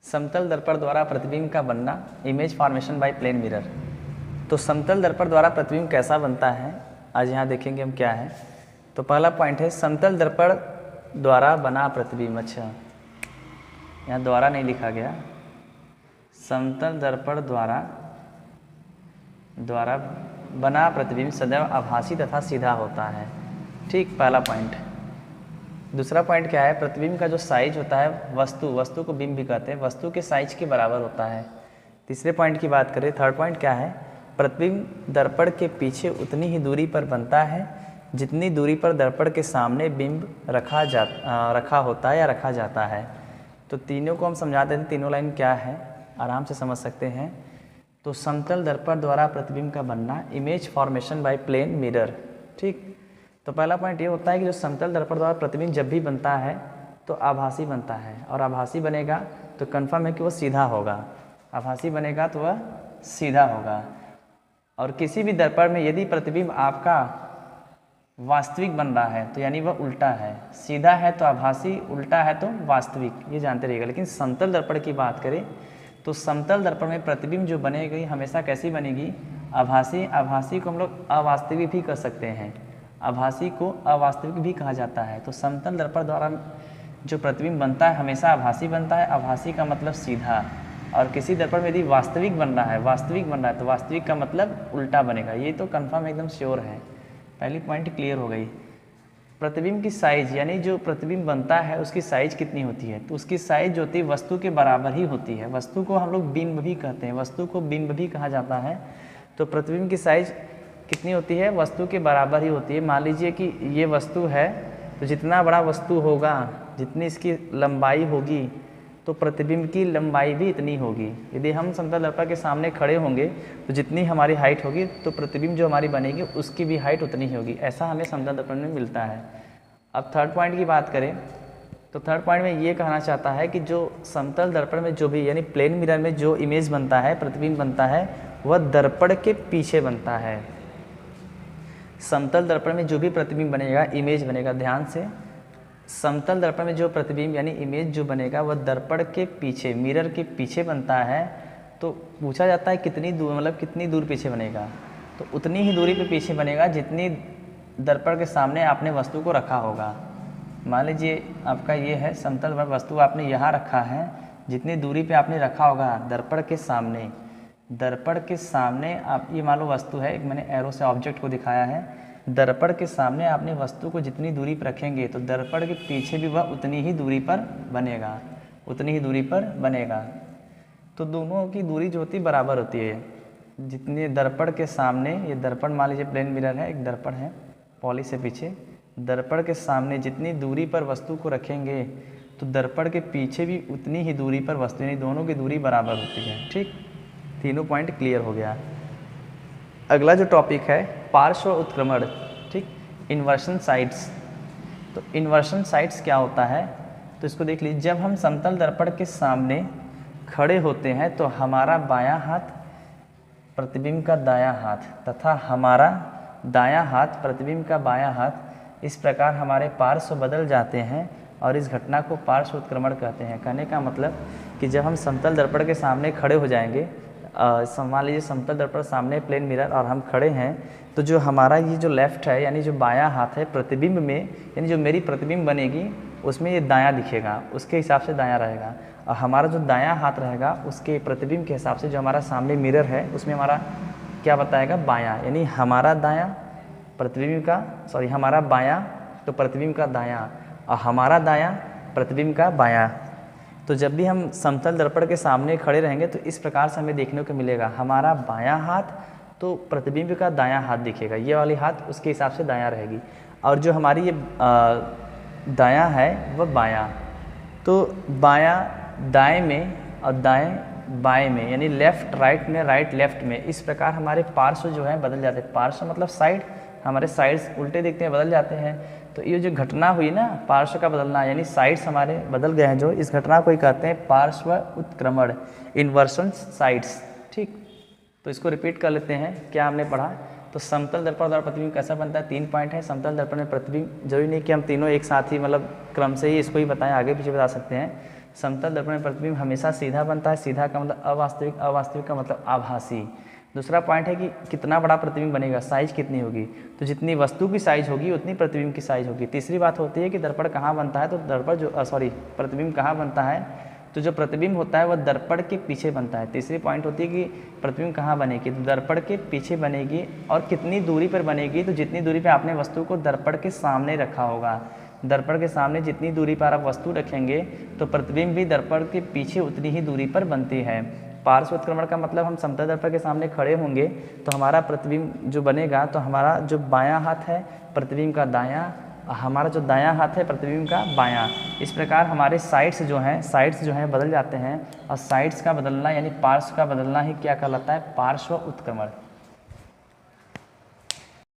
समतल दर्पण द्वारा प्रतिबिंब का बनना, image formation by plane mirror. तो समतल दर्पण द्वारा प्रतिबिंब कैसा बनता है, आज यहाँ देखेंगे हम क्या है। तो पहला पॉइंट है समतल दर्पण द्वारा बना प्रतिबिंब। अच्छा, यहाँ द्वारा नहीं लिखा गया, समतल दर्पण द्वारा बना प्रतिबिंब सदैव आभासी तथा सीधा होता है। ठीक, पहला पॉइंट। दूसरा पॉइंट क्या है, प्रतिबिंब का जो साइज होता है, वस्तु को बिंब भी कहते हैं, वस्तु के साइज के बराबर होता है। तीसरे पॉइंट की बात करें, थर्ड पॉइंट क्या है, प्रतिबिंब दर्पण के पीछे उतनी ही दूरी पर बनता है जितनी दूरी पर दर्पण के सामने बिंब रखा होता है या रखा जाता है। तो तीनों को हम समझा देते हैं, तीनों लाइन क्या है आराम से समझ सकते हैं। तो समतल दर्पण द्वारा प्रतिबिंब का बनना, image formation by plane mirror. ठीक, तो पहला पॉइंट ये होता है कि जो समतल दर्पण द्वारा प्रतिबिंब जब भी बनता है तो आभासी बनता है, और आभासी बनेगा तो कन्फर्म है कि वो सीधा होगा। आभासी बनेगा तो वह सीधा होगा। और किसी भी दर्पण में यदि प्रतिबिंब आपका वास्तविक बन रहा है तो यानी वह उल्टा है, सीधा है तो आभासी, उल्टा है तो वास्तविक, ये जानते रहिएगा। लेकिन समतल दर्पण की बात करें तो समतल दर्पण में प्रतिबिंब जो बनेगी हमेशा कैसी बनेगी, आभासी। आभासी को हम लोग अवास्तविक भी कर सकते हैं, आभासी को अवास्तविक भी कहा जाता है। तो समतल दर्पण द्वारा जो प्रतिबिंब बनता है हमेशा आभासी बनता है, आभासी का मतलब सीधा। और किसी दर्पण में यदि वास्तविक बन रहा है तो वास्तविक का मतलब उल्टा बनेगा। ये तो कंफर्म एकदम श्योर है। पहली पॉइंट क्लियर हो गई। प्रतिबिंब की साइज, यानी जो प्रतिबिंब बनता है उसकी साइज कितनी होती है, तो उसकी साइज जो होती है वस्तु के बराबर ही होती है। वस्तु को हम लोग बिंब भी कहते हैं, वस्तु को बिंब भी कहा जाता है। तो प्रतिबिंब की साइज कितनी होती है, वस्तु के बराबर ही होती है। मान लीजिए कि ये वस्तु है, तो जितना बड़ा वस्तु होगा, जितनी इसकी लंबाई होगी, तो प्रतिबिंब की लंबाई भी इतनी होगी। यदि हम समतल दर्पण के सामने खड़े होंगे तो जितनी हमारी हाइट होगी तो प्रतिबिंब जो हमारी बनेगी उसकी भी हाइट उतनी ही होगी। ऐसा हमें समतल दर्पण में मिलता है। अब थर्ड पॉइंट की बात करें तो थर्ड पॉइंट में ये कहना चाहता है कि जो समतल दर्पण में जो भी, यानी प्लेन मिरर में जो इमेज बनता है, प्रतिबिंब बनता है, वह दर्पण के पीछे बनता है। समतल दर्पण में जो भी प्रतिबिंब बनेगा, इमेज बनेगा, ध्यान से, समतल दर्पण में जो प्रतिबिंब यानी इमेज जो बनेगा वह दर्पण के पीछे, मिरर के पीछे बनता है। तो पूछा जाता है कितनी दूर, मतलब कितनी दूर पीछे बनेगा, तो उतनी ही दूरी पे पीछे बनेगा जितनी दर्पण के सामने आपने वस्तु को रखा होगा। मान लीजिए आपका ये है समतल दर्पण, वस्तु आपने यहाँ रखा है, जितनी दूरी पे आपने रखा होगा दर्पण के सामने, दर्पण के सामने आप, ये मान लो वस्तु है, एक मैंने एरो से ऑब्जेक्ट को दिखाया है, दर्पण के सामने आपने वस्तु को जितनी दूरी पर रखेंगे तो दर्पण के पीछे भी वह उतनी ही दूरी पर बनेगा, उतनी ही दूरी पर बनेगा। तो दोनों की दूरी जो होती है बराबर होती है। जितने दर्पण के सामने, ये दर्पण मान लीजिए प्लेन मिरर है, एक दर्पण है पॉली से पीछे, दर्पण के सामने जितनी दूरी पर वस्तु को रखेंगे तो दर्पण के पीछे भी उतनी ही दूरी पर वस्तु, यानी दोनों की दूरी बराबर होती है। ठीक, तीनों पॉइंट क्लियर हो गया। अगला जो टॉपिक है पार्श्व उत्क्रमण। ठीक, इन्वर्शन साइड्स। तो इन्वर्शन साइड्स क्या होता है, तो इसको देख लीजिए। जब हम समतल दर्पण के सामने खड़े होते हैं तो हमारा बायां हाथ प्रतिबिंब का दायां हाथ तथा हमारा दायां हाथ प्रतिबिंब का बायां हाथ, इस प्रकार हमारे पार्श्व बदल जाते हैं और इस घटना को पार्श्व उत्क्रमण कहते हैं। कहने का मतलब कि जब हम समतल दर्पण के सामने खड़े हो जाएंगे, मान लीजिए समतल दर्पण सामने प्लेन मिरर और हम खड़े हैं, तो जो हमारा ये जो लेफ्ट है यानी जो बायां हाथ है प्रतिबिंब में, यानी जो मेरी प्रतिबिंब बनेगी उसमें ये दायां दिखेगा, उसके हिसाब से दायां रहेगा। और हमारा जो दायां हाथ रहेगा उसके प्रतिबिंब के हिसाब से जो हमारा सामने मिरर है उसमें हमारा क्या बताएगा, बायां, यानी हमारा दायां प्रतिबिंब का, सॉरी हमारा बायां तो प्रतिबिंब का दायां, और हमारा दायां प्रतिबिंब का बायां। तो जब भी हम समतल दर्पण के सामने खड़े रहेंगे तो इस प्रकार से हमें देखने को मिलेगा, हमारा बायां हाथ तो प्रतिबिंब का दायां हाथ दिखेगा, ये वाली हाथ उसके हिसाब से दायां रहेगी, और जो हमारी ये दायां है वह बायां। तो बायां दाएं में और दाएं बाएं में, यानी लेफ्ट राइट में, राइट लेफ्ट में, इस प्रकार हमारे पार्श्व जो है बदल जाते हैं। पार्श्व मतलब साइड, हमारे साइड्स उल्टे दिखते हैं, बदल जाते हैं। तो ये जो घटना हुई ना पार्श्व का बदलना, यानी साइड्स हमारे बदल गए हैं, जो इस घटना को ही कहते हैं पार्श्व उत्क्रमण, इन्वर्शन साइड्स। ठीक, तो इसको रिपीट कर लेते हैं, क्या हमने पढ़ा। तो समतल दर्पण द्वारा प्रतिबिंब कैसा बनता है, 3 पॉइंट है। समतल दर्पण में प्रतिबिंब, जरूरी नहीं कि हम तीनों एक साथ ही मतलब क्रम से ही इसको ही बताएं, आगे पीछे बता सकते हैं। समतल दर्पण में प्रतिबिंब हमेशा सीधा बनता है, सीधा का मतलब अवास्तविक, अवास्तविक का मतलब आभासी। दूसरा पॉइंट है कि कितना बड़ा प्रतिबिंब बनेगा, साइज कितनी होगी, तो जितनी वस्तु की साइज होगी उतनी प्रतिबिंब की साइज होगी। तीसरी बात होती है कि दर्पण कहाँ बनता है, तो प्रतिबिंब कहाँ बनता है, तो जो प्रतिबिंब होता है वह दर्पण के पीछे बनता है। तीसरी पॉइंट होती है कि प्रतिबिंब कहाँ बनेगी, तो दर्पण के पीछे बनेगी और कितनी दूरी पर बनेगी, तो जितनी दूरी पर आपने वस्तु को दर्पण के सामने रखा होगा। दर्पण के सामने जितनी दूरी पर आप वस्तु रखेंगे तो प्रतिबिंब भी दर्पण के पीछे उतनी ही दूरी पर बनती है। पार्श्व उत्क्रमण का मतलब हम समतल दर्पण के सामने खड़े होंगे तो हमारा प्रतिबिंब जो बनेगा, तो हमारा जो बायां हाथ है प्रतिबिंब का दायां, हमारा जो दायां हाथ है प्रतिबिंब का बायां। इस प्रकार हमारे साइड्स जो हैं बदल जाते हैं, और साइड्स का बदलना यानी पार्श्व का बदलना ही क्या कहलाता है, पार्श्व उत्क्रमण।